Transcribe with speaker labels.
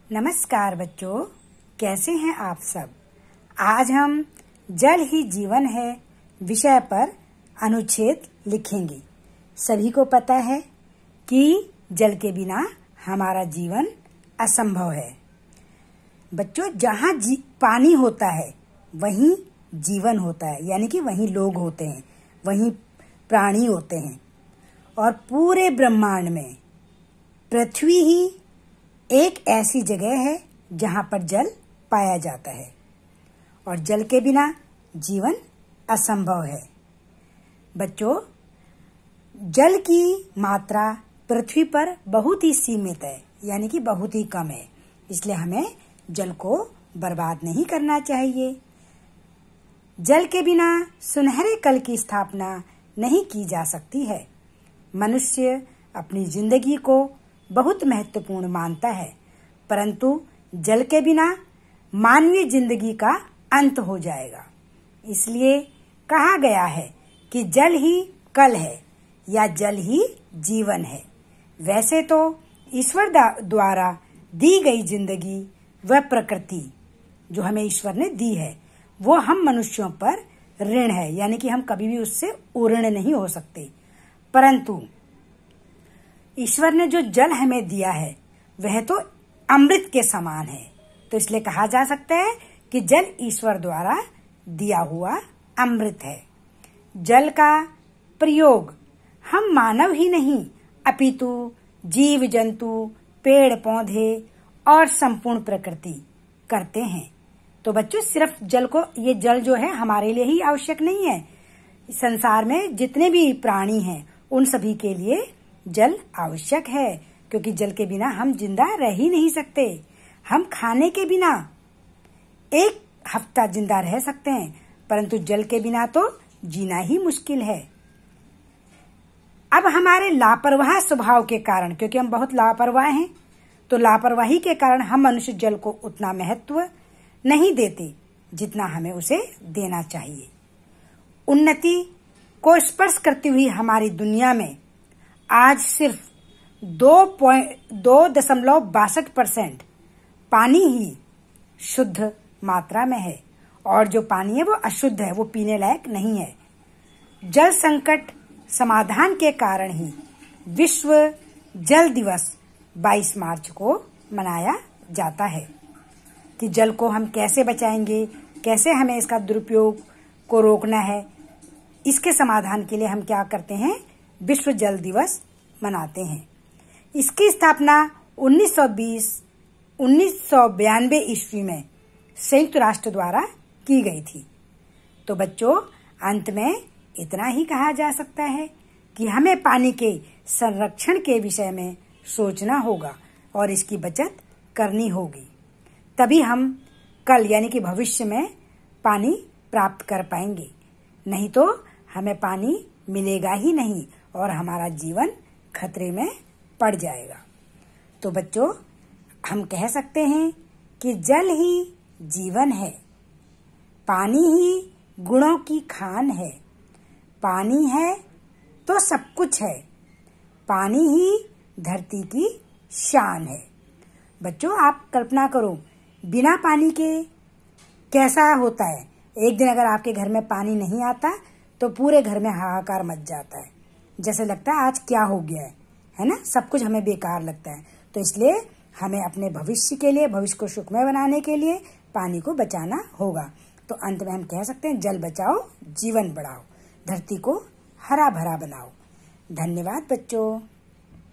Speaker 1: नमस्कार बच्चों, कैसे हैं आप सब। आज हम जल ही जीवन है विषय पर अनुच्छेद लिखेंगे। सभी को पता है कि जल के बिना हमारा जीवन असंभव है। बच्चों, जहाँ पानी होता है वहीं जीवन होता है, यानी कि वहीं लोग होते हैं, वहीं प्राणी होते हैं। और पूरे ब्रह्मांड में पृथ्वी ही एक ऐसी जगह है जहाँ पर जल पाया जाता है और जल के बिना जीवन असंभव है। बच्चों, जल की मात्रा पृथ्वी पर बहुत ही सीमित है, यानी कि बहुत ही कम है। इसलिए हमें जल को बर्बाद नहीं करना चाहिए। जल के बिना सुनहरे कल की स्थापना नहीं की जा सकती है। मनुष्य अपनी जिंदगी को बहुत महत्वपूर्ण मानता है, परंतु जल के बिना मानवीय जिंदगी का अंत हो जाएगा। इसलिए कहा गया है कि जल ही कल है या जल ही जीवन है। वैसे तो ईश्वर द्वारा दी गई जिंदगी व प्रकृति जो हमें ईश्वर ने दी है, वो हम मनुष्यों पर ऋण है, यानी कि हम कभी भी उससे उऋण नहीं हो सकते। परंतु ईश्वर ने जो जल हमें दिया है वह तो अमृत के समान है। तो इसलिए कहा जा सकता है कि जल ईश्वर द्वारा दिया हुआ अमृत है। जल का प्रयोग हम मानव ही नहीं अपितु जीव जंतु, पेड़ पौधे और संपूर्ण प्रकृति करते हैं। तो बच्चों, सिर्फ जल को, ये जल जो है हमारे लिए ही आवश्यक नहीं है। संसार में जितने भी प्राणी हैं उन सभी के लिए जल आवश्यक है, क्योंकि जल के बिना हम जिंदा रह ही नहीं सकते। हम खाने के बिना एक हफ्ता जिंदा रह सकते हैं, परंतु जल के बिना तो जीना ही मुश्किल है। अब हमारे लापरवाह स्वभाव के कारण, क्योंकि हम बहुत लापरवाह हैं, तो लापरवाही के कारण हम मनुष्य जल को उतना महत्व नहीं देते जितना हमें उसे देना चाहिए। उन्नति को स्पर्श करती हुई हमारी दुनिया में आज सिर्फ 2.62% पानी ही शुद्ध मात्रा में है, और जो पानी है वो अशुद्ध है, वो पीने लायक नहीं है। जल संकट समाधान के कारण ही विश्व जल दिवस 22 मार्च को मनाया जाता है कि जल को हम कैसे बचाएंगे, कैसे हमें इसका दुरुपयोग को रोकना है। इसके समाधान के लिए हम क्या करते हैं, विश्व जल दिवस मनाते हैं। इसकी स्थापना 1992 ईस्वी में संयुक्त राष्ट्र द्वारा की गई थी। तो बच्चों, अंत में इतना ही कहा जा सकता है कि हमें पानी के संरक्षण के विषय में सोचना होगा और इसकी बचत करनी होगी। तभी हम कल, यानी कि भविष्य में पानी प्राप्त कर पाएंगे। नहीं तो हमें पानी मिलेगा ही नहीं और हमारा जीवन खतरे में पड़ जाएगा। तो बच्चों, हम कह सकते हैं कि जल ही जीवन है, पानी ही गुणों की खान है, पानी है तो सब कुछ है, पानी ही धरती की शान है। बच्चों, आप कल्पना करो, बिना पानी के कैसा होता है। एक दिन अगर आपके घर में पानी नहीं आता तो पूरे घर में हाहाकार मच जाता है, जैसे लगता है आज क्या हो गया है ना। सब कुछ हमें बेकार लगता है। तो इसलिए हमें अपने भविष्य के लिए, भविष्य को सुखमय बनाने के लिए पानी को बचाना होगा। तो अंत में हम कह सकते हैं, जल बचाओ, जीवन बढ़ाओ, धरती को हरा भरा बनाओ। धन्यवाद बच्चों।